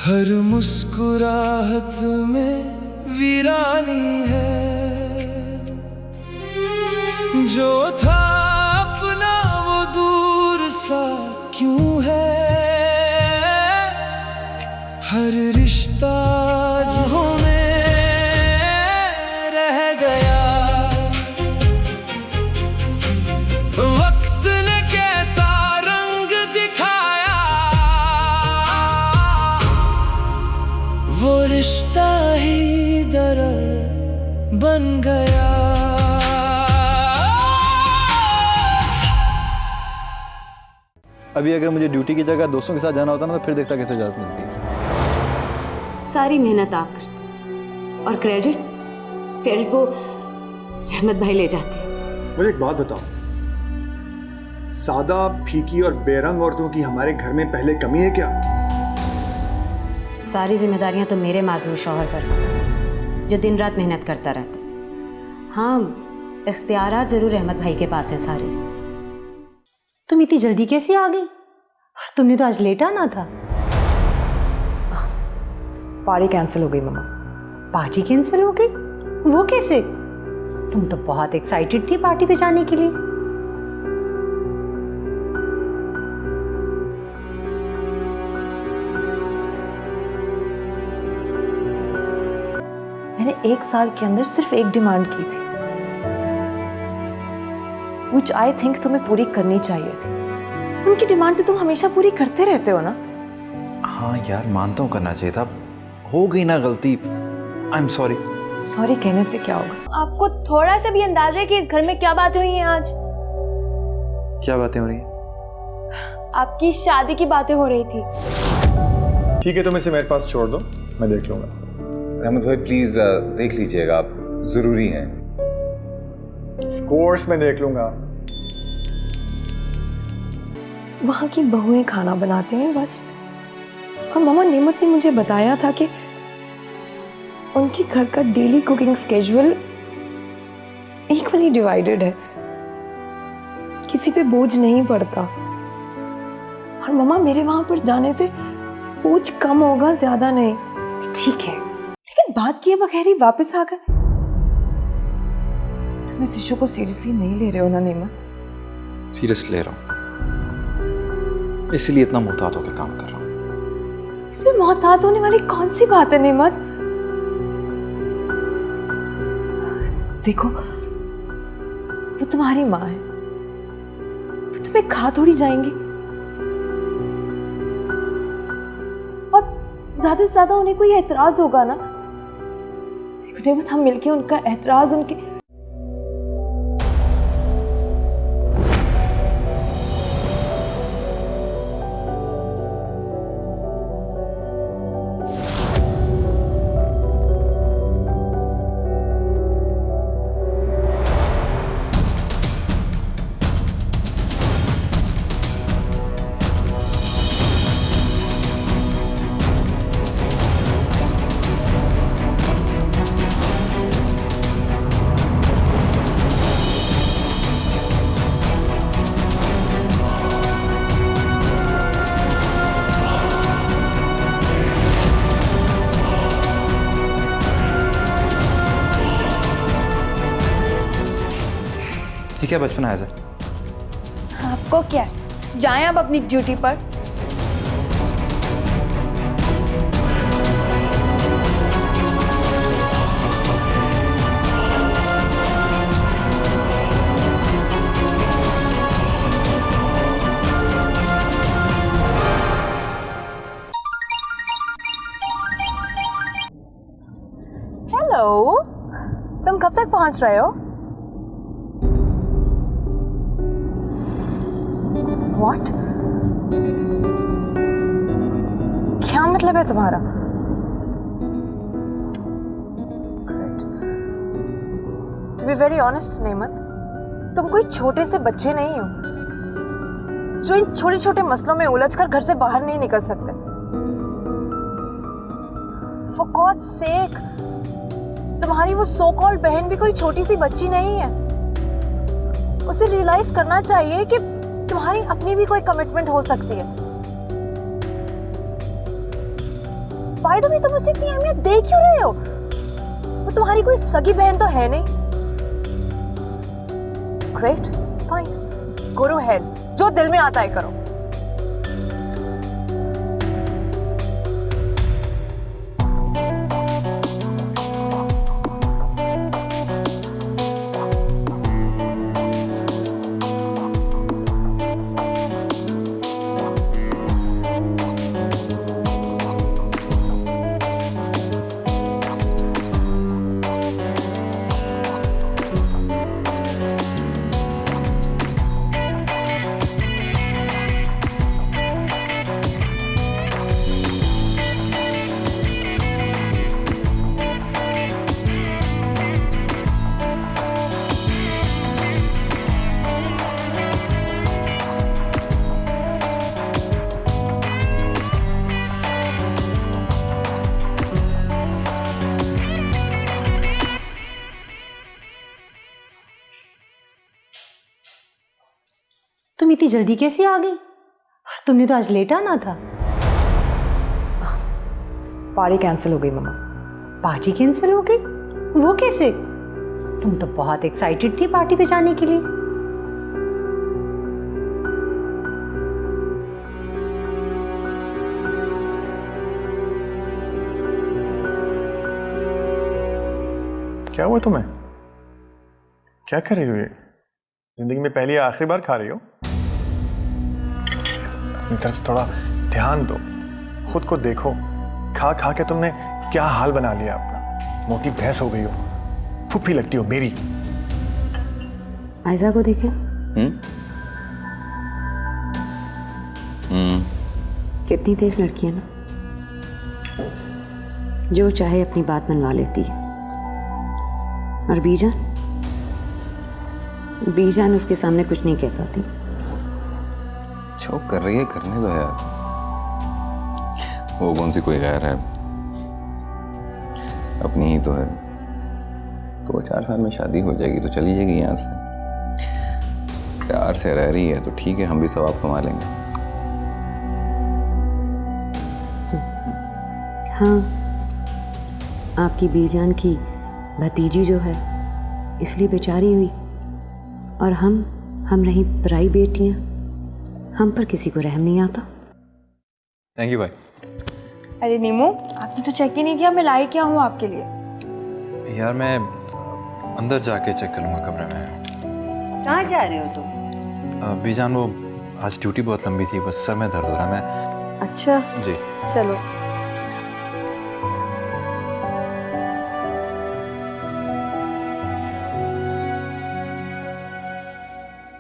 हर मुस्कुराहट में वीरानी है, जो था अपना वो दूर सा क्यों है। हर रिश्ता जहाँ में रह गया, वक्त ने कैसा रंग दिखाया, वो रिश्ता ही दर्द बन गया। अभी अगर मुझे ड्यूटी की जगह दोस्तों के साथ जाना होता ना तो फिर देखता कैसे इजाज़त मिलती है। सारी मेहनत आप करते और क्रेडिट को रहमत भाई ले जाते हैं। मुझे एक बात बताओ, सादा फीकी और बेरंग औरतों की हमारे घर में पहले कमी है क्या? सारी जिम्मेदारियां तो मेरे मासूर शौहर पर हैं, जो दिन रात मेहनत करता रहता है। हाँ, इख्तियारात जरूर रहमत भाई के पास है सारे। तुम इतनी जल्दी कैसे आ गई? तुमने तो आज लेट आना था। पार्टी कैंसिल हो गई मम्मा। पार्टी कैंसिल हो गई? वो कैसे? तुम तो बहुत एक्साइटेड थी पार्टी पे जाने के लिए। मैंने 1 साल के अंदर सिर्फ एक डिमांड की थी, which I think तुम्हें पूरी करनी चाहिए थी। उनकी डिमांड तो तुम हमेशा पूरी करते रहते हो ना। हाँ यार, मानता हूँ करना चाहिए था, हो गई ना गलती। I am sorry. सॉरी कहने से क्या होगा? आपको थोड़ा सा भी अंदाजा है कि इस घर में क्या बातें हुई हैं आज? क्या बातें हो रही हैं? आपकी शादी की बातें हो रही थी। ठीक है, तुम इसे मेरे पास छोड़ दो, मैं देख लूंगा। रहमत भाई प्लीज देख लीजिएगा, आप जरूरी हैं। कोर्स में देख लूंगा। वहाँ की बहुएं खाना बनाती हैं बस। और मामा नेमत ने मुझे बताया था कि उनके घर का daily cooking schedule equally divided है, किसी पे बोझ नहीं पड़ता। और मामा मेरे वहां पर जाने से बोझ कम होगा, ज्यादा नहीं। ठीक है, लेकिन बात किए बगैर ही वापस आ गए। तुम इस इशू को सीरियसली नहीं ले रहे हो ना नेमत? सीरियस ले रहा हूँ, इसलिए इतना मुहतात होकर काम कर रहा हूँ। इसमें मोहतात होने वाली कौन सी बात है नेमत? देखो, वो तुम्हारी माँ है, वो तुम्हें खा थोड़ी जाएंगी। और ज्यादा से ज्यादा उन्हें कोई एतराज होगा ना। देखो नेमत, हम मिलके उनका एतराज उनके ठीक है, बचपन है सर। आपको क्या है? जाएं आप अपनी ड्यूटी पर। हेलो, तुम कब तक पहुंच रहे हो? What? क्या मतलब है तुम्हारा? To be very honest नेमत, तुम कोई छोटे से बच्चे नहीं हो जो इन छोटे छोटे मसलों में उलझकर घर से बाहर नहीं निकल सकते। For God's sake, तुम्हारी वो सो कॉल्ड बहन भी कोई छोटी सी बच्ची नहीं है। उसे रियलाइज करना चाहिए कि तुम्हारी अपनी भी कोई कमिटमेंट हो सकती है। बाय द वे तुम उसे इतनी अहमियत दे क्यों रहे हो? वो तुम्हारी कोई सगी बहन तो है नहीं। Great, fine, go to head, जो दिल में आता है करो। तुम इतनी जल्दी कैसे आ गई? तुमने तो आज लेट आना था। पार्टी कैंसिल हो गई मम्मा। पार्टी कैंसिल हो गई? वो कैसे? तुम तो बहुत एक्साइटेड थी पार्टी पे जाने के लिए। क्या हुआ तुम्हें? क्या कर रही हो ये? जिंदगी में पहली या आखिरी बार खा रही हो? अपनी तरफ थोड़ा ध्यान दो, खुद को देखो। खा खा के तुमने क्या हाल बना लिया अपना। मोटी भैंस हो गई हो, फुफी लगती हो मेरी। आयजा को देखें। कितनी तेज लड़की है ना, जो चाहे अपनी बात मनवा लेती है। और बीजान उसके सामने कुछ नहीं कह पाती। शौक कर रही है, करने दो यार। वो कौन सी कोई गैर है, अपनी ही तो है। 2-4 साल में शादी हो जाएगी तो चली जाएगी यहाँ से। प्यार से रह रही है तो ठीक है, हम भी सवाब कमा लेंगे। हाँ, आपकी बीजान की भतीजी जो है इसलिए बेचारी हुई, और हम रही पराई बेटियां। हम पर किसी को रहम नहीं आता। थैंक यू भाई। अरे नीमू, आपने तो चेक ही नहीं किया मैं लाई क्या हूँ आपके लिए। यार मैं अंदर जाके चेक कर लूँगा कमरे में। कहाँ जा रहे हो तुम? बीजान वो आज ड्यूटी बहुत लंबी थी, बस सर में दर्द हो रहा है। मैं अच्छा जी चलो।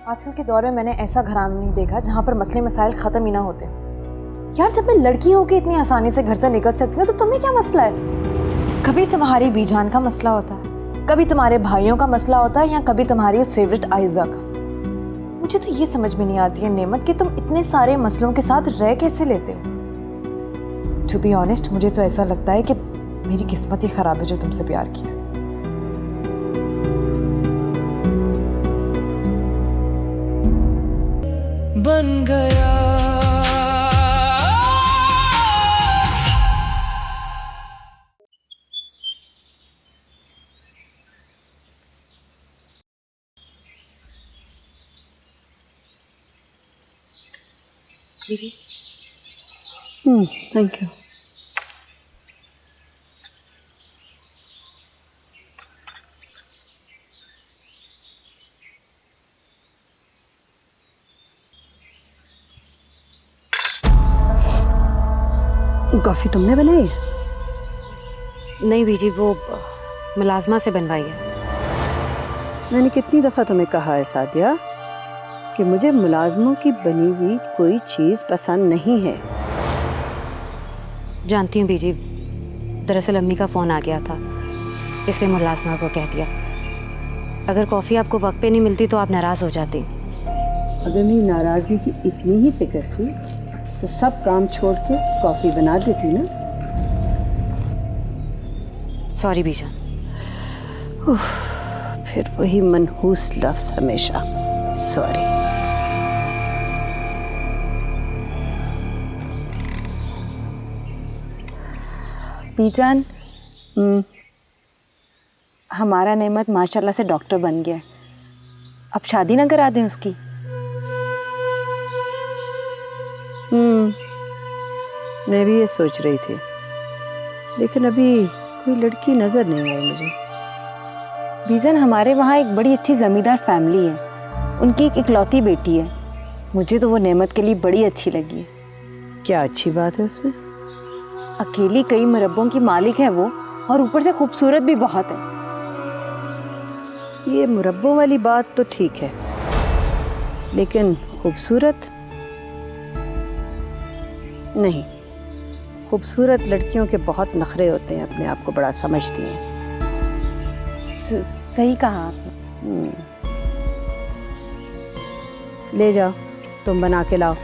आजकल के दौर में मैंने ऐसा घराना नहीं देखा जहाँ पर मसले मसाइल ख़त्म ही ना होते। यार जब मैं लड़की होकर इतनी आसानी से घर से निकल सकती हूँ तो तुम्हें क्या मसला है? कभी तुम्हारी बीजान का मसला होता है, कभी तुम्हारे भाइयों का मसला होता है, या कभी तुम्हारी उस फेवरेट आयजा का। मुझे तो ये समझ में नहीं आती है नेमत कि तुम इतने सारे मसलों के साथ रह कैसे लेते हो। टू बी ऑनेस्ट, मुझे तो ऐसा लगता है कि मेरी किस्मत ही खराब है जो तुमसे प्यार किया। बन गया थैंक यू। कॉफी तुमने बनाई है? नहीं बीजी, वो मुलाजमा से बनवाई है। मैंने कितनी दफ़ा तुम्हें कहा है सादिया कि मुझे मुलाजमों की बनी हुई कोई चीज़ पसंद नहीं है। जानती हूँ बीजी, दरअसल अम्मी का फ़ोन आ गया था, इसलिए मुलाजमा को कह दिया। अगर कॉफ़ी आपको वक्त पे नहीं मिलती तो आप नाराज़ हो जाती। अगर मेरी नाराज़गी की इतनी ही फिक्र थी तो सब काम छोड़ के कॉफ़ी बना देती ना। सॉरी बीजान। फिर वही मनहूस लफ्ज़ हमेशा, सॉरी। बीजान, हमारा नेमत माशाल्लाह से डॉक्टर बन गया है, अब शादी ना करा दें उसकी? मैं भी ये सोच रही थी, लेकिन अभी कोई लड़की नजर नहीं आई मुझे। बीजान, हमारे वहाँ एक बड़ी अच्छी जमींदार फैमिली है, उनकी एक इकलौती बेटी है। मुझे तो वो नेमत के लिए बड़ी अच्छी लगी है। क्या अच्छी बात है उसमें? अकेली कई मरब्बों की मालिक है वो, और ऊपर से खूबसूरत भी बहुत है। ये मुरब्बों वाली बात तो ठीक है, लेकिन खूबसूरत नहीं। खूबसूरत लड़कियों के बहुत नखरे होते हैं, अपने आप को बड़ा समझती हैं। सही कहा आपने। ले जाओ, तुम बना के लाओ।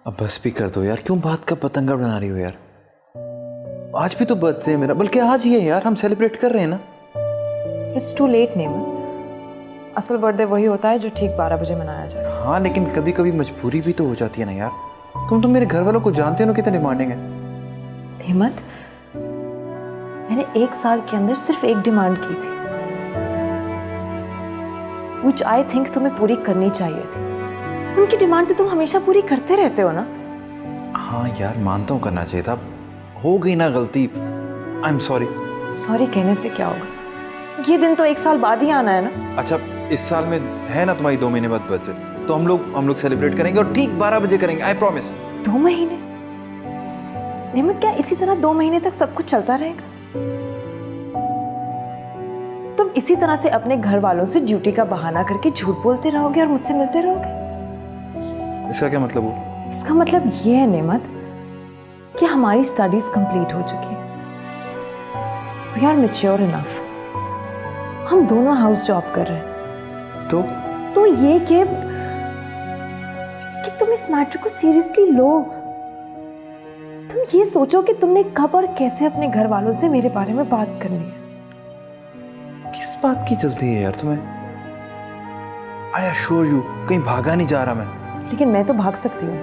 अब बस भी कर दो यार, क्यों बात का पतंगा बना रही हो यार? आज भी तो बर्थडे है मेरा, बल्कि आज ही है यार, हम सेलिब्रेट कर रहे हैं ना। इट्स टू लेट नेमत। असल बर्थडे वही होता है जो ठीक 12 बजे मनाया जाए। हाँ, लेकिन कभी कभी मजबूरी भी तो हो जाती है ना यार। तुम तो मेरे घर वालों को जानते हो ना कितने डिमांडिंग है। नेमत, मैंने 1 साल के अंदर सिर्फ एक डिमांड की थी, which I think तुम्हें पूरी करनी चाहिए थी। उनकी डिमांड तो तुम हमेशा पूरी करते रहते हो ना। हाँ यार, मानता हूँ करना चाहिए था, हो गई ना गलती। I am sorry. सॉरी कहने से क्या होगा, ये दिन तो 1 साल बाद ही आना है ना। अच्छा, इस साल में है ना तुम्हारी 2 महीने बाद बर्थडे, तो हम लोग सेलिब्रेट करेंगे और ठीक 12 बजे करेंगे, आई प्रॉमिस। 2 महीने? नेमत, क्या इसी तरह 2 महीने तक सब कुछ चलता रहेगा? तुम इसी तरह से अपने घर वालों से ड्यूटी का बहाना करके झूठ बोलते रहोगे और मुझसे मिलते रहोगे? इसका क्या मतलब हुआ? इसका मतलब ये है नेमत कि हमारी स्टडीज कंप्लीट हो चुकी है। We are mature enough. हम दोनों हाउस जॉब कर रहे हैं। तो ये कि तुम इस मैटर को सीरियसली लो। तुम ये सोचो कि तुमने कब और कैसे अपने घर वालों से मेरे बारे में बात करनी है। किस बात की जल्दी है यार तुम्हें? आई एश्योर यू, कहीं भागा नहीं जा रहा मैं। लेकिन मैं तो भाग सकती हूँ।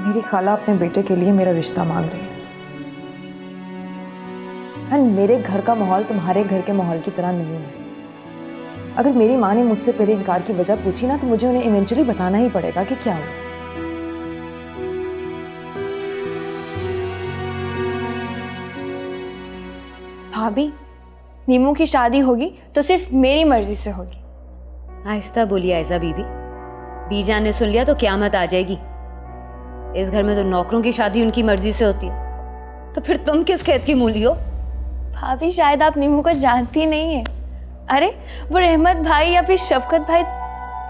मेरी खाला अपने बेटे के लिए मेरा रिश्ता मांग रही है, एंड मेरे घर का माहौल तुम्हारे घर के माहौल की तरह नहीं है। अगर मेरी माँ ने मुझसे पहले इनकार की वजह पूछी ना, तो मुझे उन्हें इवेंचुअली बताना ही पड़ेगा कि क्या हुआ। भाभी, नीमू की शादी होगी तो सिर्फ मेरी मर्जी से होगी। आहिस्ता बोलिए आयजा बीबी, बीजान ने सुन लिया तो क़यामत आ जाएगी। इस घर में तो नौकरों की शादी उनकी मर्जी से होती है, तो फिर तुम किस खेत की मूली हो? भाभी, शायद आप नीमू को जानती नहीं है। अरे वो रहमत भाई या फिर शफकत भाई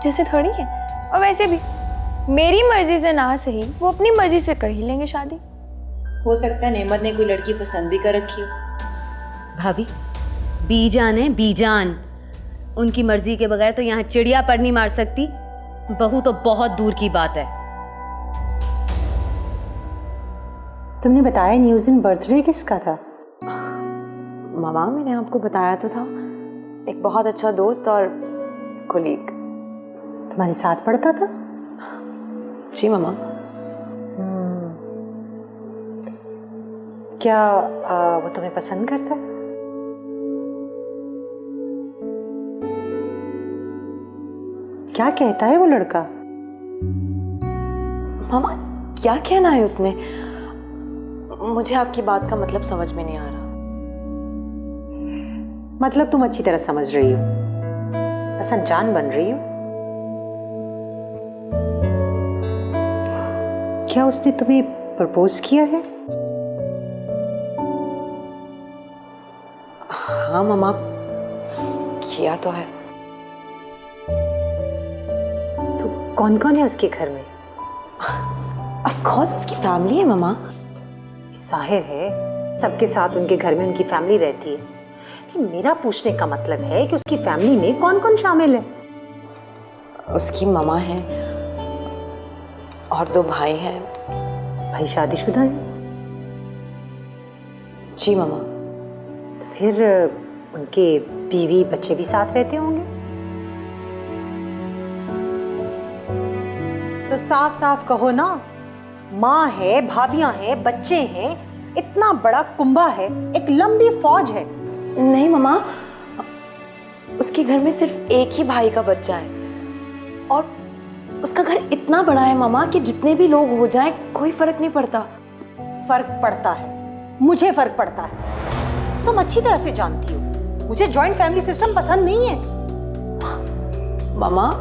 जैसे थोड़ी है। और वैसे भी मेरी मर्जी से ना सही, वो अपनी मर्जी से कर ही लेंगे शादी। हो सकता है नेमत ने कोई लड़की पसंद भी कर रखी हो। भाभी, बीजान है बीजान, उनकी मर्जी के बगैर तो यहाँ चिड़िया पर नहीं मार सकती। बहू तो बहुत दूर की बात है। तुमने बताया नहीं उस दिन बर्थडे किसका था? मामा, मैंने आपको बताया तो था, एक बहुत अच्छा दोस्त और कोलीग। तुम्हारे साथ पढ़ता था? जी मामा। क्या वो तुम्हें पसंद करता है? क्या कहता है वो लड़का? मामा, क्या कहना है उसने? मुझे आपकी बात का मतलब समझ में नहीं आ रहा। मतलब तुम अच्छी तरह समझ रही हो, बस अनजान बन रही हो। क्या उसने तुम्हें प्रपोज किया है? हाँ मामा, किया तो है। तो कौन कौन है उसके घर में? ऑफ कोर्स उसकी फैमिली है मामा। साहिर है, सबके साथ उनके घर में उनकी फैमिली रहती है। लेकिन मेरा पूछने का मतलब है कि उसकी फैमिली में कौन कौन शामिल है? उसकी ममा है और 2 भाई हैं। भाई शादीशुदा है? जी ममा। तो फिर उनके बीवी बच्चे भी साथ रहते होंगे। तो साफ साफ कहो ना, माँ है, भाभियां हैं, बच्चे हैं, इतना बड़ा कुंभा है, एक लंबी फौज है। नहीं ममा, उसके घर में सिर्फ एक ही भाई का बच्चा है और उसका घर इतना बड़ा है ममा कि जितने भी लोग हो जाएं कोई फर्क नहीं पड़ता। फर्क पड़ता है, मुझे फर्क पड़ता है। तुम अच्छी तरह से जानती हो मुझे जॉइंट फैमिली सिस्टम पसंद नहीं है। ममा,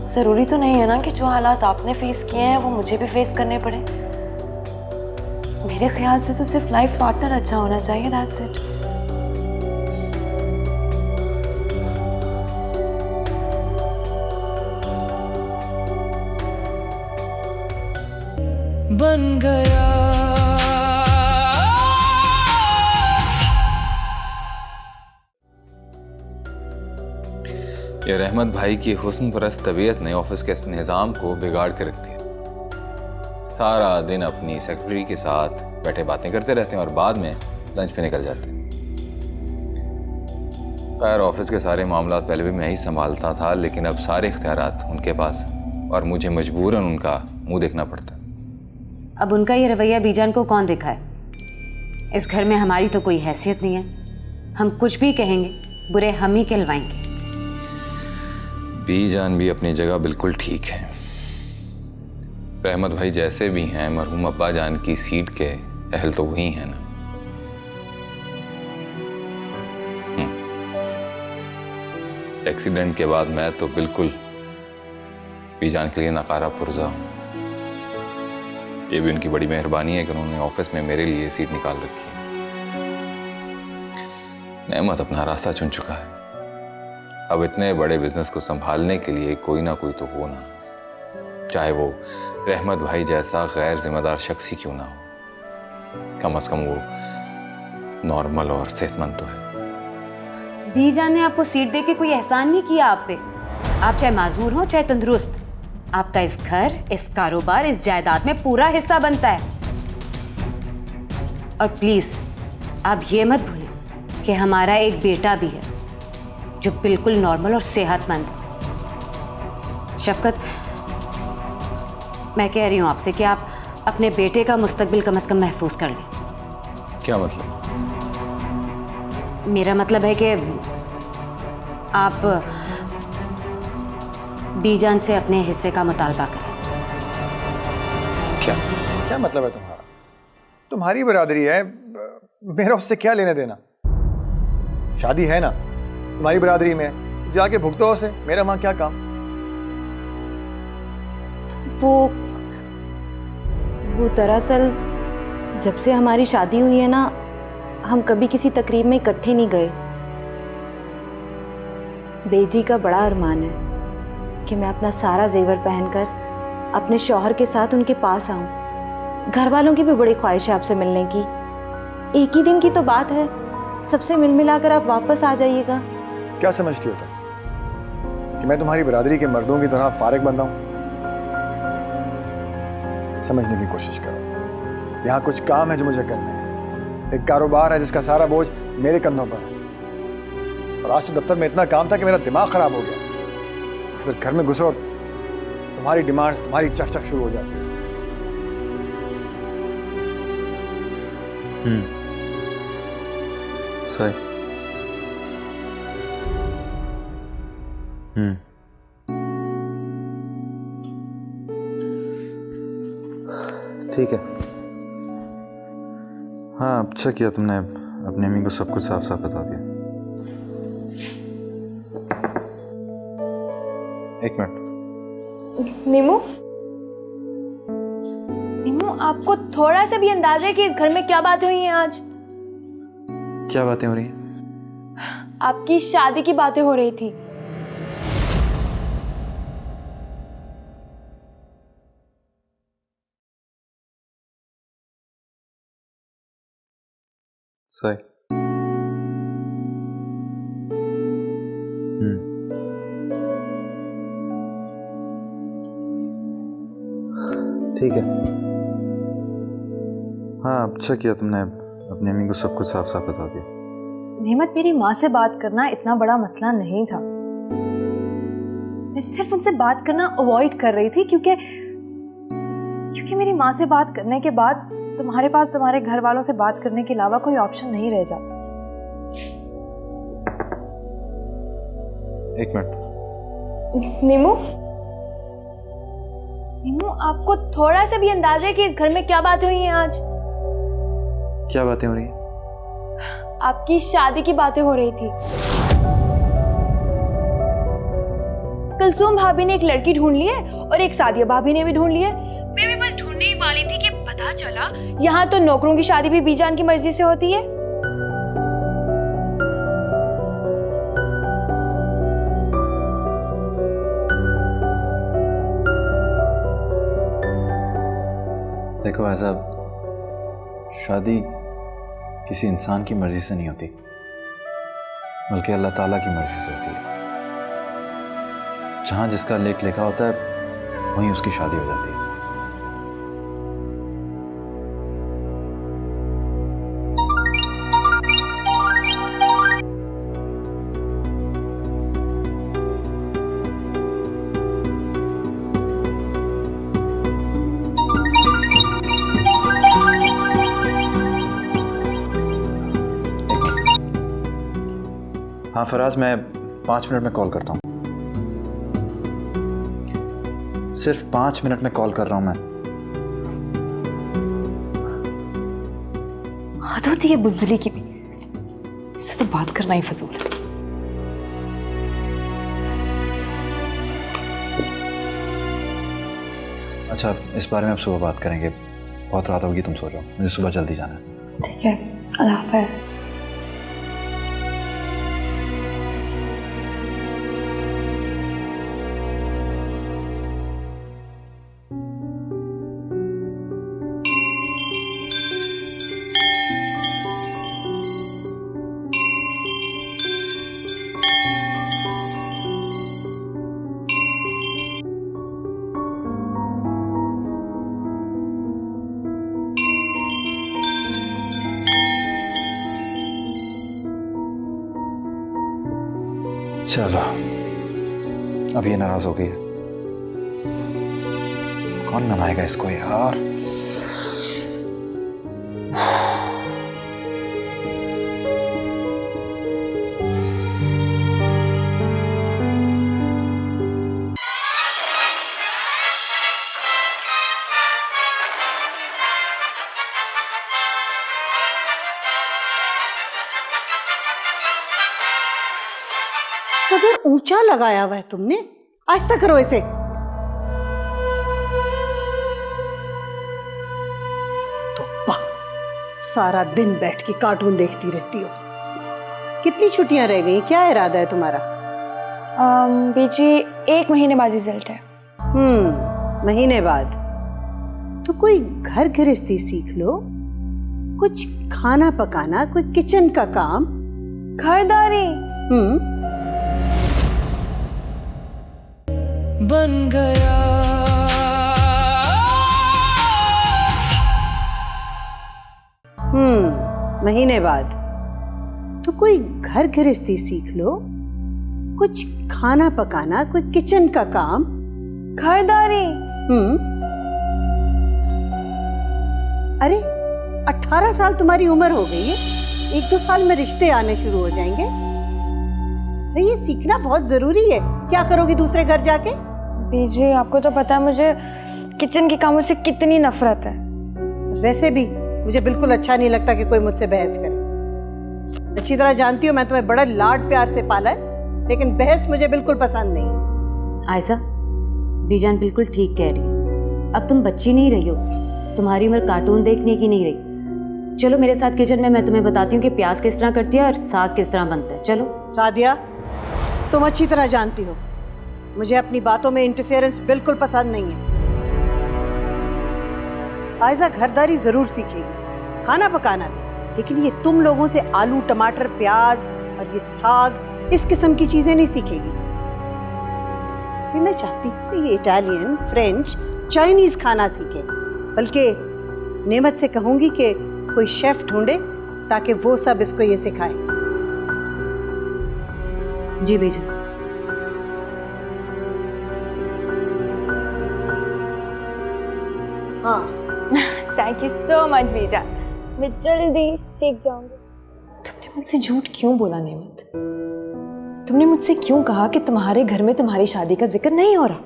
जरूरी तो नहीं है ना कि जो हालात आपने फेस किए हैं वो मुझे भी फेस करने पड़े। मेरे ख्याल से तो सिर्फ लाइफ पार्टनर अच्छा होना चाहिए, दैट्स इट। बन गया ये रहमत भाई की हुस्न परस्त तबीयत ने ऑफिस के निज़ाम को बिगाड़ के रख दिया। सारा दिन अपनी सेक्रेटरी के साथ बैठे बातें करते रहते हैं और बाद में लंच पे निकल जाते हैं। खैर, ऑफिस के सारे मामला पहले भी मैं ही संभालता था, लेकिन अब सारे इख्तियारात उनके पास और मुझे मजबूरन उनका मुंह देखना पड़ता है। अब उनका ये रवैया बीजान को कौन दिखाए? इस घर में हमारी तो कोई हैसियत नहीं है। हम कुछ भी कहेंगे बुरे हम ही कहलवाएंगे। बीजान भी अपनी जगह बिल्कुल ठीक है। रहमत भाई जैसे भी हैं, मरहूम अब्बा जान की सीट के अहल तो वही हैं ना। एक्सीडेंट के बाद मैं तो बिल्कुल बीजान के लिए नकारा पुरजा हूं। ये भी उनकी बड़ी मेहरबानी है कि उन्होंने ऑफिस में मेरे लिए सीट निकाल रखी है। नेमत अपना रास्ता चुन चुका है। अब इतने बड़े बिजनेस को संभालने के लिए कोई ना कोई तो हो ना, चाहे वो रहमत भाई जैसा गैर जिम्मेदार शख्स ही क्यों ना हो, कम से कम वो नॉर्मल और सेहतमंद तो है। बीजान ने आपको सीट देके कोई एहसान नहीं किया आप पे। आप चाहे माजूर हो चाहे तंदुरुस्त, आपका इस घर, इस कारोबार, इस जायदाद में पूरा हिस्सा बनता है। और प्लीज आप ये मत भूलें कि हमारा एक बेटा भी है जो बिल्कुल नॉर्मल और सेहतमंद है। शफकत, मैं कह रही हूं आपसे कि आप अपने बेटे का मुस्तकबिल कम से कम महफूज कर लें। क्या मतलब? मेरा मतलब है कि आप बीजान से अपने हिस्से का मुतालबा करें। क्या क्या मतलब है तुम्हारा? तुम्हारी बरादरी है, मेरा उससे क्या लेने देना? शादी है ना तुम्हारी बरादरी में, जाके भुगतो उसे, मेरा वहां क्या काम? वो दरअसल जब से हमारी शादी हुई है ना, हम कभी किसी तकरीब में इकट्ठे नहीं गए। बेजी का बड़ा अरमान है कि मैं अपना सारा जेवर पहनकर अपने शौहर के साथ उनके पास आऊं। घर वालों की भी बड़ी ख्वाहिश है आपसे मिलने की। एक ही दिन की तो बात है, सबसे मिल मिलाकर आप वापस आ जाइएगा। क्या समझती हो तुम कि मैं तुम्हारी बरादरी के मर्दों की तरह फारिग बंदा हूं? समझने की कोशिश करो, यहाँ कुछ काम है जो मुझे करना है। एक कारोबार है जिसका सारा बोझ मेरे कंधों पर है। और आज तो दफ्तर में इतना काम था कि मेरा दिमाग खराब हो गया। फिर घर में घुसो, तुम्हारी डिमांड्स, तुम्हारी चकचक शुरू हो जाती है। सही। ठीक है। हाँ, अच्छा किया तुमने अपनी अम्मी को सब कुछ साफ साफ बता दिया। एक मिनट। नीमू, आपको थोड़ा सा भी अंदाजा है कि इस घर में क्या बातें हुई हैं आज? क्या बातें हो रही हैं? आपकी शादी की बातें हो रही थी। सही। ठीक है। हाँ, अच्छा किया तुमने अपनी अम्मी को सब कुछ साफ साफ बता दिया। नेमत, मेरी माँ से बात करना इतना बड़ा मसला नहीं था। मैं सिर्फ उनसे बात करना अवॉइड कर रही थी क्योंकि मेरी माँ से बात करने के बाद तुम्हारे पास तुम्हारे घर वालों से बात करने के अलावा कोई ऑप्शन नहीं रह जाता। एक मिनट। नीमू, आपको थोड़ा सा भी अंदाजा है कि इस घर में क्या बातें हुई हैं आज? क्या बातें हो रही हैं? आपकी शादी की बातें हो रही थी। कुलसुम भाभी ने एक लड़की ढूंढ ली है और एक सादिया भाभी ने भी ढूंढ ली है। मैं भी बस ढूंढने ही वाली थी कि पता चला यहाँ तो नौकरों की शादी भी बीजान की मर्जी से होती है। देखो, ऐसा शादी किसी इंसान की मर्जी से नहीं होती, बल्कि अल्लाह ताला की मर्जी से होती है। जहां जिसका लेख लिखा होता है वहीं उसकी शादी हो जाती है। हाँ फराज, मैं 5 मिनट में कॉल करता हूँ। सिर्फ 5 मिनट में कॉल कर रहा हूँ मैं। हद होती है बुज़दिली की भी, इससे तो बात करना ही फजूल है। अच्छा, इस बारे में अब सुबह बात करेंगे। बहुत रात होगी, तुम सो जाओ, मुझे सुबह जल्दी जाना है। ठीक है, अल्लाह हाफ़िज़। चलो, अब ये नाराज हो गई है, कौन मनाएगा इसको यार। कदर ऊंचा लगाया हुआ है तुमने, आहिस्ता करो इसे। तो वाह, सारा दिन बैठ के कार्टून देखती रहती हो। कितनी छुट्टियां रह गई, क्या इरादा है तुम्हारा? बेची 1 महीने बाद रिजल्ट है। महीने बाद? तो कोई घर गृहस्थी सीख लो, कुछ खाना पकाना, कोई किचन का काम। घरदारी बन गया। महीने बाद? तो कोई घर गृहस्थी सीख लो, कुछ खाना पकाना, कोई किचन का काम। घरदारी। अरे 18 साल तुम्हारी उम्र हो गई है, 1-2 साल में रिश्ते आने शुरू हो जाएंगे। भाई ये सीखना बहुत जरूरी है। क्या करोगी दूसरे घर जाके? बीजी, आपको तो पता है मुझे किचन के कामों से कितनी नफरत है। वैसे भी मुझे बिल्कुल अच्छा नहीं लगता कि कोई मुझसे बहस करे। अच्छी तरह जानती हूँ मैं तुम्हें बड़ा लाड प्यार से पाला है, लेकिन बहस मुझे बिल्कुल पसंद नहीं। आयशा, बीजान बिल्कुल ठीक कह रही है। अब तुम बच्ची नहीं रही हो, तुम्हारी उम्र कार्टून देखने की नहीं रही। चलो मेरे साथ किचन में, मैं तुम्हें बताती हूँ कि प्याज किस तरह करती है और साग किस तरह बनता है। चलो। सादिया, तुम अच्छी तरह जानती हो मुझे अपनी बातों में इंटरफेरेंस बिल्कुल पसंद नहीं है। आयशा घरदारी जरूर सीखेगी, खाना पकाना भी, लेकिन ये तुम लोगों से आलू टमाटर प्याज और ये साग इस किस्म की चीजें नहीं सीखेगी। ये मैं चाहती हूँ कि ये इटालियन, फ्रेंच, चाइनीज खाना सीखे। बल्कि नेमत से कहूंगी कि कोई शेफ ढूंढे ताकि वो सब इसको ये सिखाए। जी बेजा। हाँ, थैंक यू सो मच बेजा, मैं जल्दी सीख जाऊंगी। तुमने मुझसे झूठ क्यों बोला नेमत? तुमने मुझसे क्यों कहा कि तुम्हारे घर में तुम्हारी शादी का जिक्र नहीं हो रहा,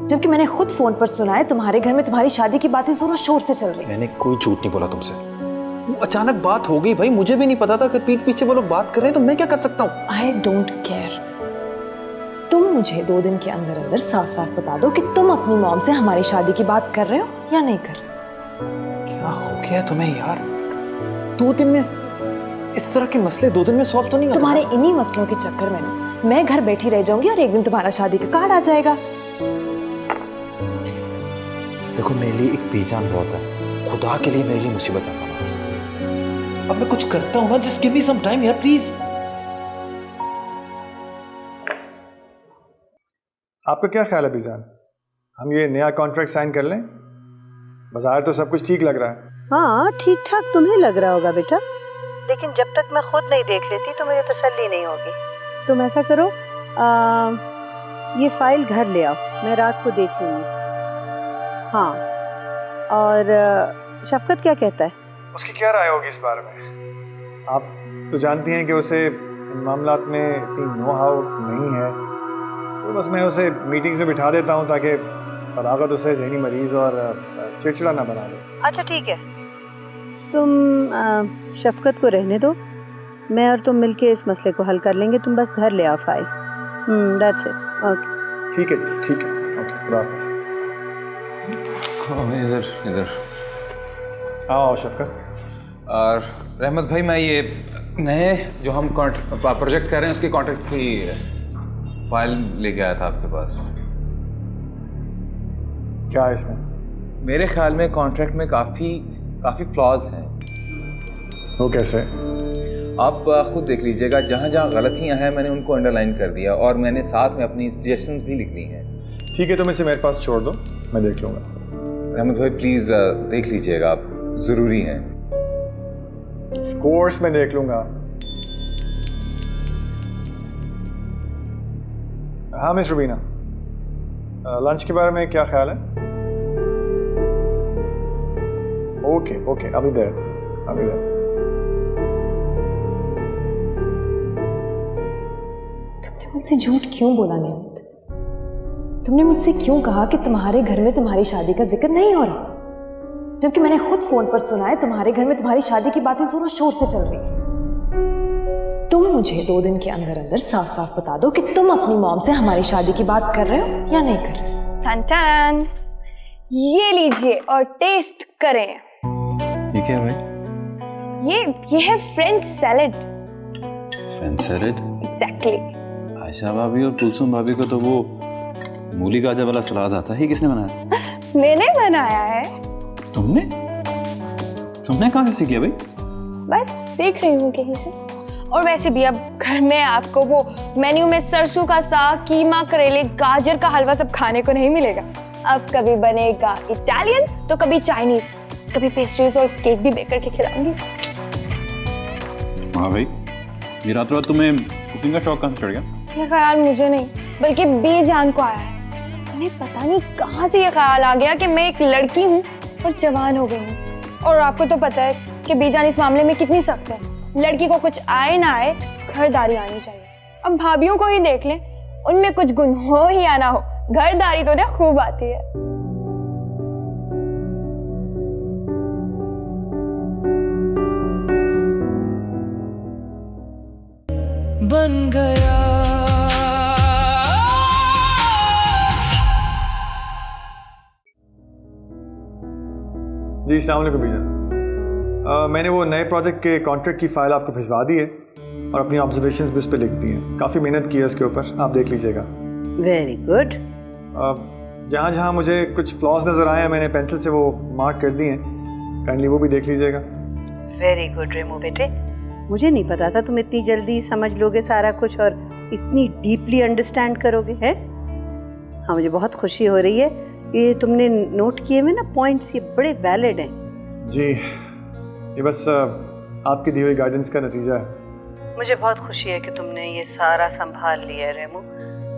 जबकि मैंने खुद फोन पर सुना है तुम्हारे घर में तुम्हारी शादी की बातें जोरों शोर से चल रही है। मैंने कोई झूठ नहीं बोला तुमसे। वो अचानक बात हो गई भाई, मुझे भी नहीं पता था कि पीठ पीछे वो लोग बात कर रहे हैं, तो मैं क्या कर सकता हूँ? I don't care. तुम मुझे 2 दिन के अंदर अंदर साफ साफ बता दो कि तुम अपनी मॉम से हमारी शादी की बात कर रहे हो या नहीं कर रहे। क्या हो गया तुम्हें यार? 2 दिन में इस तरह के मसले 2 दिन में सॉल्व तो नहीं होते? तुम्हारे इन्हीं मसलों के चक्कर में ना मैं घर बैठी रह जाऊंगी और एक दिन तुम्हारा शादी का कार्ड आ जाएगा। देखो मेरे लिए एक बेजान बहुत है, खुदा के लिए मेरे लिए मुसीबत है। अब मैं कुछ करता हूँ ना, just give me some time यार प्लीज। आपका क्या ख्याल है बीजान, हम ये नया कॉन्ट्रैक्ट साइन कर लें? बाजार तो सब कुछ ठीक लग रहा है। हाँ ठीक ठाक तुम्हें लग रहा होगा बेटा, लेकिन जब तक मैं खुद नहीं देख लेती तो मुझे तसल्ली नहीं होगी। तुम ऐसा करो, ये फाइल घर ले आओ, मैं रात को देख लूँगी। हाँ, और शफकत क्या कहता है? उसकी क्या राय होगी इस बारे में? आप तो जानती हैं कि उसे इन मामलात में इतनी नो हाउ नहीं है, तो बस मैं उसे मीटिंग्स में बिठा देता हूँ ताकि फरागत उसे जहनी मरीज और चिड़चिड़ा ना बना दे। अच्छा ठीक है, तुम शफकत को रहने दो, मैं और तुम मिलके इस मसले को हल कर लेंगे। तुम बस घर ले आओ फाइल। That's it. ओके ठीक है जी, ठीक है, ओके, खुदा हाफिज़। इधर इधर आओ शफकत। और रहमत भाई, मैं ये नए जो हम प्रोजेक्ट कर रहे हैं उसके कॉन्ट्रैक्ट की फाइल लेके आया था आपके पास। क्या है इसमें? मेरे ख्याल में कॉन्ट्रैक्ट में काफ़ी फ्लॉज हैं। वो कैसे? आप खुद देख लीजिएगा, जहाँ जहाँ गलतियाँ हैं मैंने उनको अंडरलाइन कर दिया और मैंने साथ में अपनी सजेशंस भी लिख दी हैं। ठीक है, तुम इसे मेरे पास छोड़ दो, मैं देख लूँगा। रहमत भाई प्लीज़ देख लीजिएगा, आप ज़रूरी हैं। कोर्स में देख लूँगा। हाँ मिस रुबीना, लंच के बारे में क्या ख्याल है? ओके ओके, अभी देर। तुमने मुझसे झूठ क्यों बोला नेमत? तुमने मुझसे क्यों कहा कि तुम्हारे घर में तुम्हारी शादी का जिक्र नहीं हो रहा, जबकि मैंने खुद फोन पर सुना है तुम्हारे घर में तुम्हारी शादी की बातें जोरों शोर से चल रही है। तुम मुझे 2 दिन के अंदर अंदर साफ साफ बता दो कि तुम अपनी मॉम से हमारी शादी की बात कर रहे हो या नहीं कर रहे। टन टन, ये लीजिए और टेस्ट करें। ये क्या है भाई? ये है French salad. French salad? Exactly. Ayesha भाभी और कुलसुम भाभी को तो वो मूली गाजर वाला सलाद आता है, किसने बनाया? मैंने बनाया है। तुमने कहाँ से सीखी भाई? बस सीख रही हूँ कहीं से। और वैसे भी अब घर में आपको वो मेन्यू में सरसों का साग, कीमा, करेले, गाजर का हलवा सब खाने को नहीं मिलेगा। अब कभी बनेगा इटालियन तो कभी चाइनीज, कभी पेस्ट्रीज और केक भी बेक करके खिलाऊंगी। हाँ भाई, ये रात रात तुम्हें कुकिंग का शौक कहाँ से चढ़ गया? ये ख्याल मुझे नहीं बल्कि बेजान को आया है। उन्हें पता नहीं कहाँ से ये ख्याल आ गया कि मैं एक लड़की हूँ और जवान हो गई हूँ। और आपको तो पता है कि बेजान इस मामले में कितनी सख्त है। लड़की को कुछ आए ना आए, घरदारी आनी चाहिए। अब भाभियों को ही देख लें, उनमें कुछ गुण हो ही या ना हो, घरदारी तो उन्हें खूब आती है। बन गया जी, अस्सलाम वालेकुम बीजा। मैंने वो नए प्रोजेक्ट के कॉन्ट्रैक्ट की फाइल आपको भिजवा दी है और अपनी ऑब्जर्वेशंस भी उस पर लिख दी हैं। काफ़ी मेहनत की है इसके ऊपर, आप देख लीजिएगा। Very good. जहाँ जहाँ मुझे कुछ फ्लॉज नज़र आए हैं मैंने पेंसिल से वो मार्क कर दिए हैं, काइंडली वो भी देख लीजिएगा। वेरी गुड रेमो बेटे। मुझे नहीं पता था तुम इतनी जल्दी समझ लोगे सारा कुछ और इतनी डीपली अंडरस्टैंड करोगे, हैं? हाँ, मुझे बहुत खुशी हो रही है। ये तुमने नोट किए हुए ना पॉइंट्स, ये बड़े वैलिड हैं। जी, ये बस आपकी दी हुई गाइडेंस का नतीजा है। मुझे बहुत खुशी है कि तुमने ये सारा संभाल लिया है रेमो।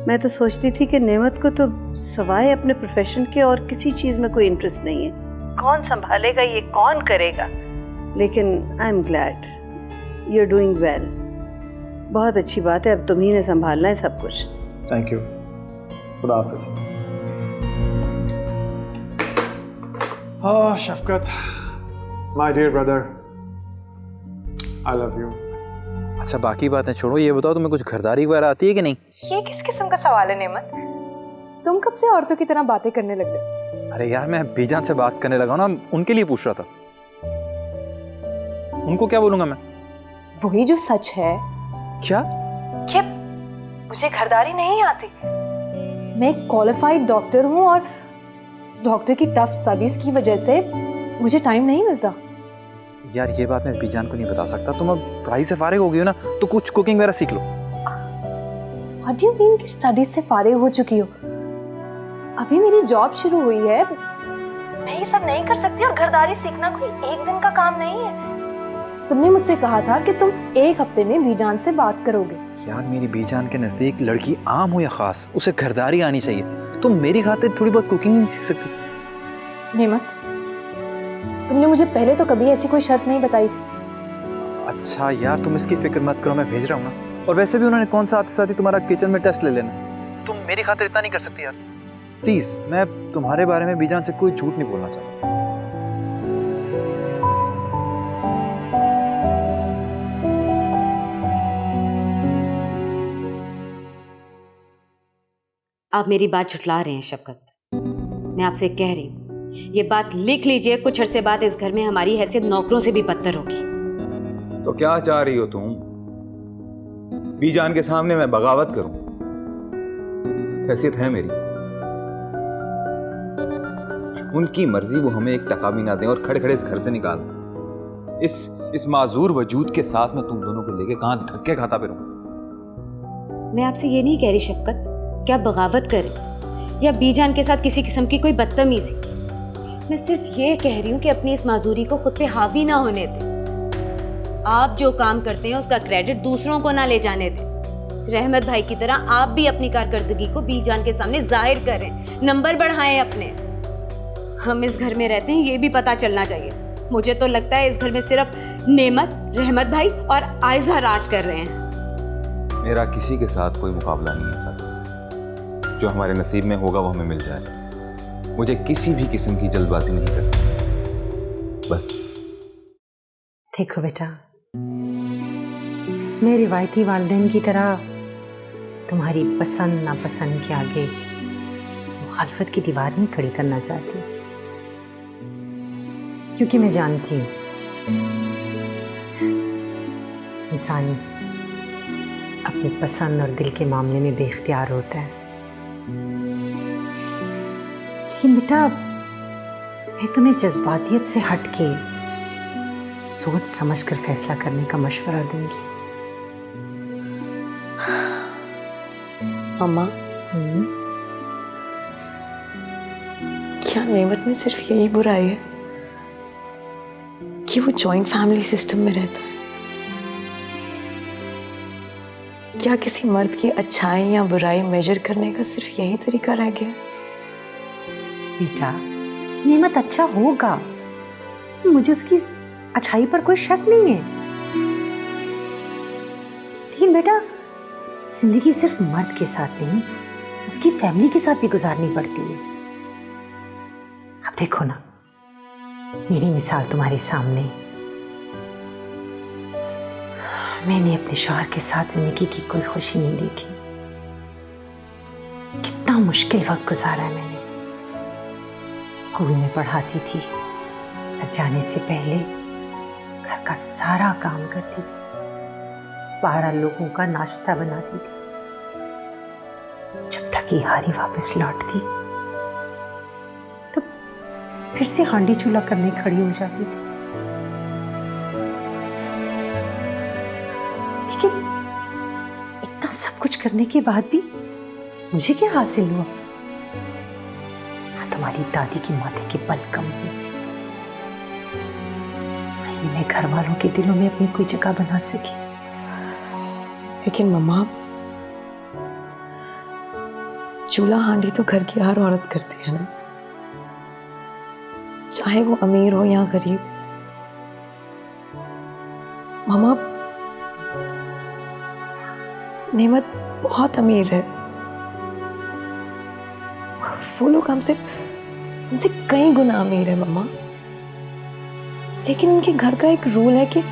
मैं तो सोचती थी कि नेमत को तो सवाए अपने प्रोफेशन के और किसी चीज़ में कोई इंटरेस्ट नहीं है, कौन संभालेगा ये, कौन करेगा। लेकिन I am glad you are doing well. बहुत अच्छी बात है, अब तुम्ही ने संभालना है सब कुछ। Thank you. खुदा हाफिज। हाँ Shafqat, my dear brother, I love you. अच्छा बाकी बातें छोड़ो, ये बताओ तुम्हें कुछ घरदारी वगैरह आती है कि नहीं? ये किस किस्म का सवाल है नेमत? तुम कब से औरतों की तरह बातें करने लग गए? अरे यार मैं बीजान से बात करने लगा ना, उनके लिए पूछ रहा था। उनको क्या बोलूंगा मैं? वही जो सच है क्या? कि मुझे घरदारी नहीं आती। मैं एक क्वालिफाइड डॉक्टर हूँ और डॉक्टर की टफ स्टडीज की वजह से मुझे टाइम नहीं मिलता। यार ये बात मैं बीजान को नहीं बता सकता। तुम अब पढ़ाई से फारिग हो गई हो ना, तो कुछ कुकिंग वगैरह सीख लो। व्हाट डू यू मीन कि स्टडीज से फारिग हो चुकी हो? अभी मेरी जॉब शुरू हुई है, मैं ये सब नहीं कर सकती और घरदारी सीखना कोई एक दिन का काम नहीं है। तुमने मुझसे कहा था कि तुम एक हफ्ते में बीजान से बात करोगे। यार मेरी बीजान के नजदीक लड़की आम हो या खास, उसे घरदारी आनी चाहिए। तुम मेरी खातिर थोड़ी बहुत कुकिंग नहीं सीख सकती? नेमत, तुमने मुझे पहले तो कभी ऐसी कोई शर्त नहीं बताई थी। अच्छा यार तुम इसकी फिक्र मत करो, मैं भेज रहा हूँ ना। और वैसे भी उन्होंने कौन सा आते साथ ही तुम्हारा किचन में टेस्ट ले लेना। तुम मेरी खातिर इतना नहीं कर सकती यार, प्लीज। मैं तुम्हारे बारे में बीजान से कोई झूठ नहीं बोलना चाहता। आप मेरी बात झुठला रहे हैं शफकत। मैं आपसे कह रही हूँ, ये बात लिख लीजिए, कुछ अरसे बाद इस घर में हमारी हैसियत नौकरों से भी बदतर होगी। तो क्या चाह रही हो तुम? बीजान के सामने मैं बगावत करूं? हैसियत है मेरी, उनकी मर्जी वो हमें एक टका भी ना दें और खड़े खड़े इस घर से निकाल दें। इस माजूर वजूद के साथ मैं तुम दोनों को लेके कहां धक्के खाता फिरूं? मैं आपसे ये नहीं कह रही शफकत क्या बगावत करें या बीजान के साथ किसी किस्म की कोई बदतमीजी। मैं सिर्फ ये कह रही हूँ कि अपनी इस माजूरी को खुद पे हावी ना होने दें। आप जो काम करते हैं उसका क्रेडिट दूसरों को ना ले जाने दें। रहमत भाई की तरह आप भी अपनी कारकर्दगी को बीजान के सामने जाहिर करें, नंबर बढ़ाएं अपने। हम इस घर में रहते हैं ये भी पता चलना चाहिए। मुझे तो लगता है इस घर में सिर्फ नेमत, रहमत भाई और आयजा राज कर रहे हैं। मेरा किसी के साथ कोई मुकाबला नहीं है साथी। जो हमारे नसीब में होगा वो हमें मिल जाए। मुझे किसी भी किस्म की जल्दबाजी नहीं करनी। बस देखो बेटा, मैं रिवायती वालिदैन की तरह तुम्हारी पसंद नापसंद के आगे मुखालफत की दीवार नहीं खड़ी करना चाहती, क्योंकि मैं जानती हूँ इंसान अपनी पसंद और दिल के मामले में बेख्तियार होता है। लेकिन बेटा, मैं तुम्हें जज्बातियत से हटके सोच समझकर फैसला करने का मशवरा दूंगी। मम्मा, क्या नेमत में सिर्फ यही बुराई है कि वो जॉइंट फैमिली सिस्टम में रहता है? क्या किसी मर्द की अच्छाई या बुराई मेजर करने का सिर्फ यही तरीका रह गया? बेटा, नेमत अच्छा होगा, मुझे उसकी अच्छाई पर कोई शक नहीं है। लेकिन बेटा, जिंदगी सिर्फ मर्द के साथ नहीं, उसकी फैमिली के साथ भी गुजारनी पड़ती है। अब देखो ना, मेरी मिसाल तुम्हारे सामने। मैंने अपने शौहर के साथ जिंदगी की कोई खुशी नहीं देखी। कितना मुश्किल वक्त गुजारा है मैंने। स्कूल में पढ़ाती थी और जाने से पहले घर का सारा काम करती थी, 12 लोगों का नाश्ता बनाती थी। जब तक ये हारी वापस लौटती तो फिर से हांडी चूल्हा करने खड़ी हो जाती थी। करने के बाद भी मुझे क्या हासिल हुआ? तुम्हारी दादी की माथे के बल कम हुए। मैं घर वालों के दिलों में अपनी कोई जगह बना सकी। लेकिन मम्मा, चूल्हा हांडी तो घर की हर औरत करती है ना, चाहे वो अमीर हो या गरीब। मम्मा, नेमत बहुत अमीर है। वो लोग हमसे कई गुना अमीर है मम्मा। लेकिन उनके घर का एक रूल है कि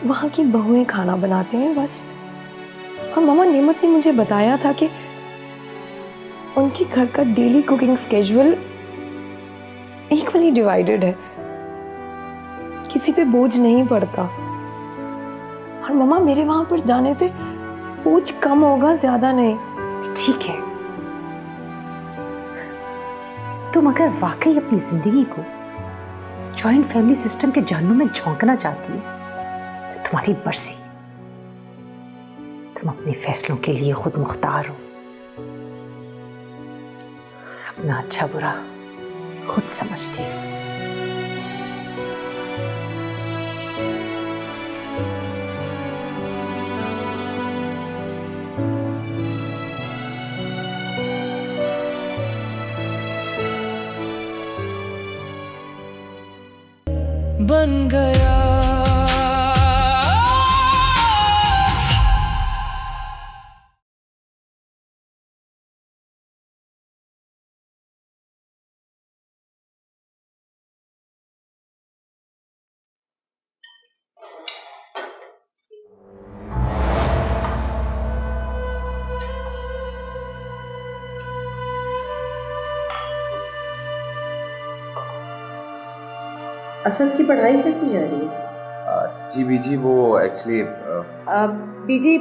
वहां की बहुएं खाना बनाती हैं बस। और मम्मा, नेमत ने मुझे बताया था कि उनके घर का daily cooking schedule equally divided है, किसी पे बोझ नहीं पड़ता। और मम्मा, मेरे वहां पर जाने से बोझ कम होगा, ज्यादा नहीं। ठीक है, तुम अगर वाकई अपनी जिंदगी को जॉइंट फैमिली सिस्टम के जानू में झोंकना चाहती हो तो तुम्हारी मर्जी। तुम अपने फैसलों के लिए खुद मुख्तार हो। अपना अच्छा बुरा खुद समझती हो। बन गया असद की पढ़ाई कैसी जा रही है? जी बीजी, वो एक्चुअली बीजी,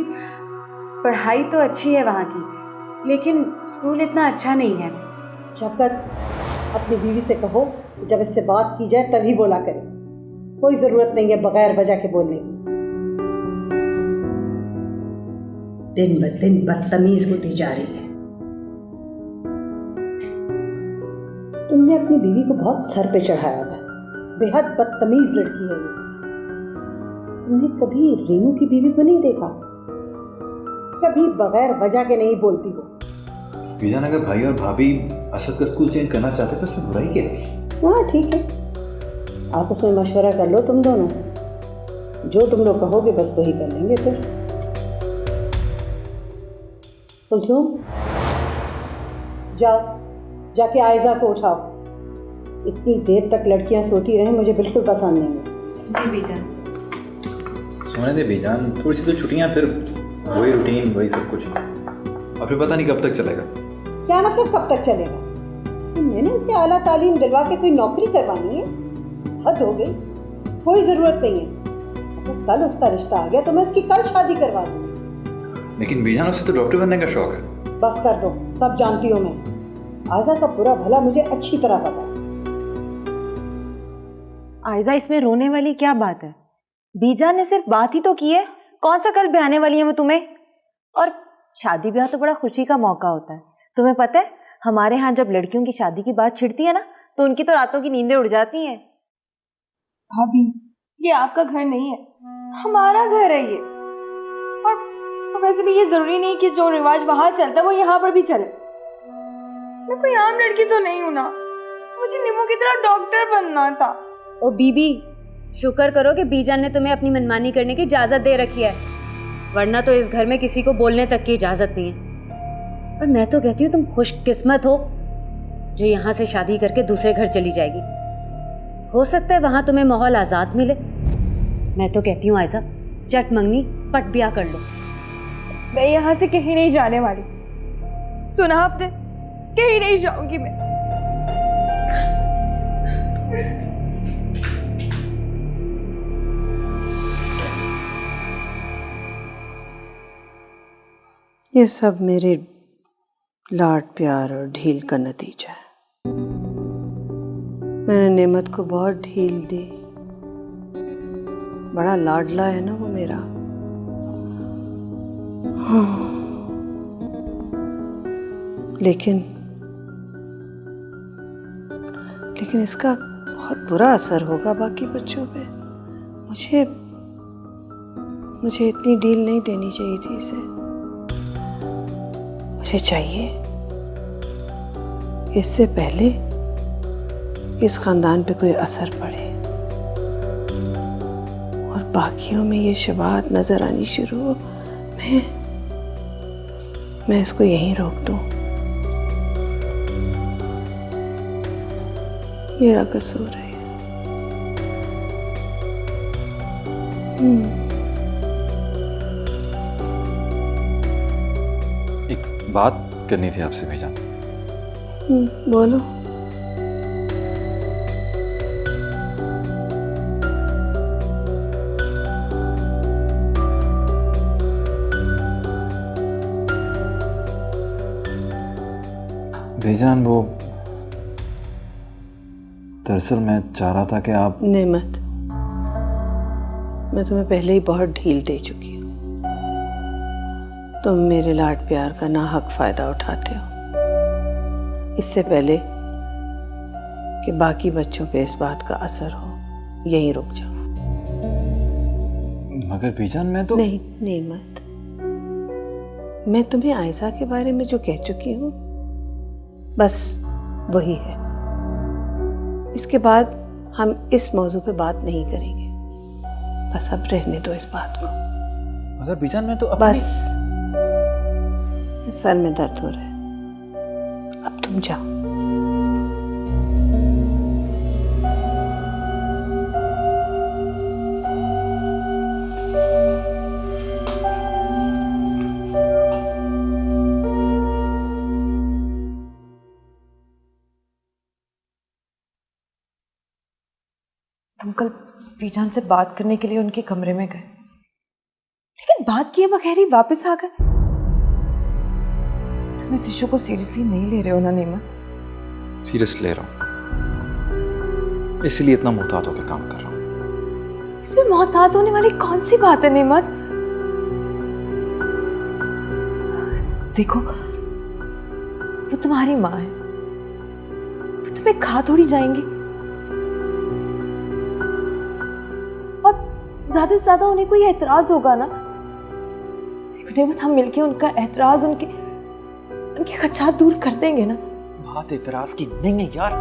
पढ़ाई तो अच्छी है वहाँ की, लेकिन स्कूल इतना अच्छा नहीं है। शफकत, अपनी बीवी से कहो जब इससे बात की जाए तभी बोला करे। कोई जरूरत नहीं है बगैर वजह के बोलने की। दिन ब दिन बदतमीज होती जा रही है। तुमने अपनी बीवी को बहुत सर पे चढ़ाया हुआ है। बेहद बदतमीज लड़की है ये। तुमने कभी रेनू की बीवी को नहीं देखा? कभी बगैर वजह के नहीं बोलती वो। बीजान, अगर भाई और भाभी असद का स्कूल चेंज करना चाहते तो उसमें बुराई क्या है? हाँ ठीक है, आपस में मशवरा कर लो तुम दोनों। जो तुम लोग कहोगे बस वही कर लेंगे फिर। कुलसूम, जाओ जाके आयजा को उठाओ। इतनी देर तक लड़कियां सोती रहें मुझे बिल्कुल पसंद नहीं है। जी बीजान। सोने दे बीजान, थोड़ी सी तो छुट्टियां, फिर वही रूटीन, वही सब कुछ, और फिर पता नहीं कब तक चलेगा। क्या मतलब कब तक चलेगा? मैंने उसे आला तालीम दिलवा के कोई नौकरी करवानी है? हद हो गई। कोई ज़रूरत नहीं है। अगर कल उसका रिश्ता आ गया तो मैं उसकी कल शादी करवा दूँगी। लेकिन बीजान, उससे तो डॉक्टर बनने का शौक है। बस कर दो, सब जानती हूँ मैं। आयजा का बुरा भला मुझे अच्छी तरह पता है। आयजा, इसमें रोने वाली क्या बात है? बीजान ने सिर्फ बात ही तो की है। कौन सा कल ब्याहने वाली है वो तुम्हें? और शादी ब्याह तो बड़ा खुशी का मौका होता है। तुम्हें पता है, हमारे यहाँ जब लड़कियों की शादी की बात छिड़ती है ना, तो उनकी तो रातों की नींदें उड़ जाती हैं। भाभी, ये आपका घर नहीं है, हमारा घर है ये। और वैसे भी ये जरूरी नहीं कि जो रिवाज वहां चलता है वो यहाँ पर भी चले। मैं कोई आम लड़की तो नहीं हूं ना, मुझे निमो की तरह डॉक्टर बनना था। ओ बीबी, शुक्र करो कि बीजान ने तुम्हें अपनी मनमानी करने की इजाजत दे रखी है, वरना तो इस घर में किसी को बोलने तक की इजाजत नहीं है। और मैं तो कहती हूँ तुम खुशकिस्मत हो जो यहाँ से शादी करके दूसरे घर चली जाएगी। हो सकता है वहां तुम्हें माहौल आजाद मिले। मैं तो कहती हूँ आयजा, चट मंगनी पट ब्याह कर लो। मैं यहाँ से कहीं नहीं जाने वाली, सुना आपने? कहीं नहीं जाऊंगी मैं। ये सब मेरे लाड प्यार और ढील का नतीजा है। मैंने नेमत को बहुत ढील दी। बड़ा लाडला है ना वो मेरा। हाँ, लेकिन इसका बहुत बुरा असर होगा बाकी बच्चों पे। मुझे इतनी डील नहीं देनी चाहिए थी इसे। मुझे चाहिए इससे पहले कि इस खानदान पे कोई असर पड़े और बाकियों में ये शबाहत नजर आनी शुरू हो, मैं इसको यहीं रोक दूं। मेरा कसूर है। एक बात करनी थी आपसे भाईजान। बोलो। भाईजान वो दरअसल मैं चाह रहा था कि आप नेमत, मैं तुम्हें पहले ही बहुत ढील दे चुकी हूँ। तुम मेरे लाड प्यार का नाहक फायदा उठाते हो। इससे पहले कि बाकी बच्चों पे इस बात का असर हो, यहीं रुक जाओ। मगर भाईजान मैं तो नहीं नेमत, मैं तुम्हें आयशा के बारे में जो कह चुकी हूँ बस वही है। इसके बाद हम इस मौजू पे बात नहीं करेंगे। बस अब रहने दो इस बात को। मगर भाईजान मैं तो बस सर में दर्द हो रहा है, अब तुम जाओ। तुम कल बीजान से बात करने के लिए उनके कमरे में गए, लेकिन बात किए बगैर ही वापस आ गए। तुम इस इशू को सीरियसली नहीं ले रहे हो ना नेमत? सीरियस ले रहा हूँ, इसीलिए इतना मोहतात होकर काम कर रहा हूँ। इसमें मोहतात होने वाली कौन सी बात है नेमत? देखो, वो तुम्हारी माँ है, वो तुम्हें खा थोड़ी जाएंगी। और ज्यादा से ज्यादा उन्हें कोई एतराज होगा ना। देखो नेमत, हम मिलके उनका एतराज, उनके खदशात दूर कर देंगे ना। बात एतराज की नहीं है यार,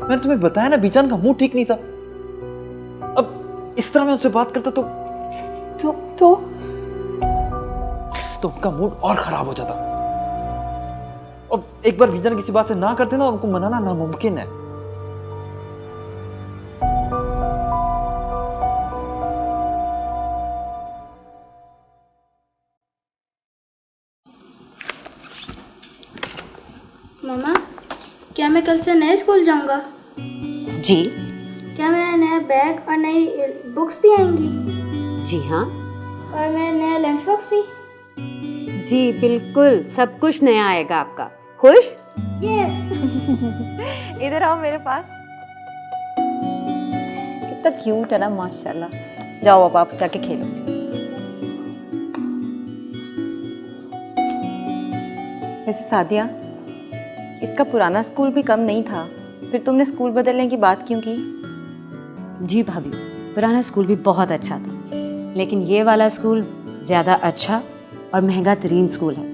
मैंने तुम्हें बताया ना बीजान का मुंह ठीक नहीं था। अब इस तरह मैं उनसे बात करता तो उनका मूड और खराब हो जाता। अब एक बार बीजान किसी बात से ना करते ना, उनको मनाना नामुमकिन है। मामा, क्या मैं कल से नए स्कूल जाऊंगा? जी क्या मेरा नया बैग और नई बुक्स भी आएंगी? जी हाँ और मेरा नया लंच बॉक्स भी? जी बिल्कुल, सब कुछ नया आएगा आपका। खुश? यस। इधर आओ मेरे पास। कितना क्यूट है ना, माशाल्लाह। जाओ अब आप जाके खेलो। वैसे सादिया, इसका पुराना स्कूल भी कम नहीं था, फिर तुमने स्कूल बदलने की बात क्यों की? जी भाभी, पुराना स्कूल भी बहुत अच्छा था, लेकिन ये वाला स्कूल ज़्यादा अच्छा और महंगा तरीन स्कूल है।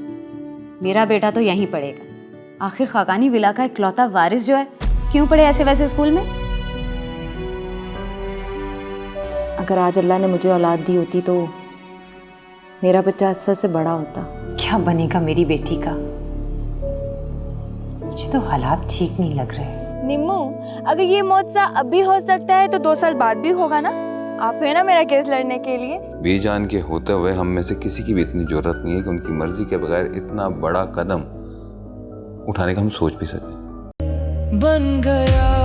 मेरा बेटा तो यहीं पढ़ेगा। आखिर खाकानी विला का इकलौता वारिस जो है, क्यों पढ़े ऐसे वैसे स्कूल में? अगर आज अल्लाह ने मुझे औलाद दी होती तो मेरा बच्चा अस्सर से बड़ा होता। क्या बनेगा मेरी बेटी का? मुझे तो हालात ठीक नहीं लग रहे। निम्मू, अगर ये मौजा अभी हो सकता है तो 2 साल बाद भी होगा ना। आप है ना मेरा केस लड़ने के लिए। बीजान के होते हुए हम में से किसी की भी इतनी जरूरत नहीं है कि उनकी मर्जी के बगैर इतना बड़ा कदम उठाने का हम सोच भी सकें। बन गया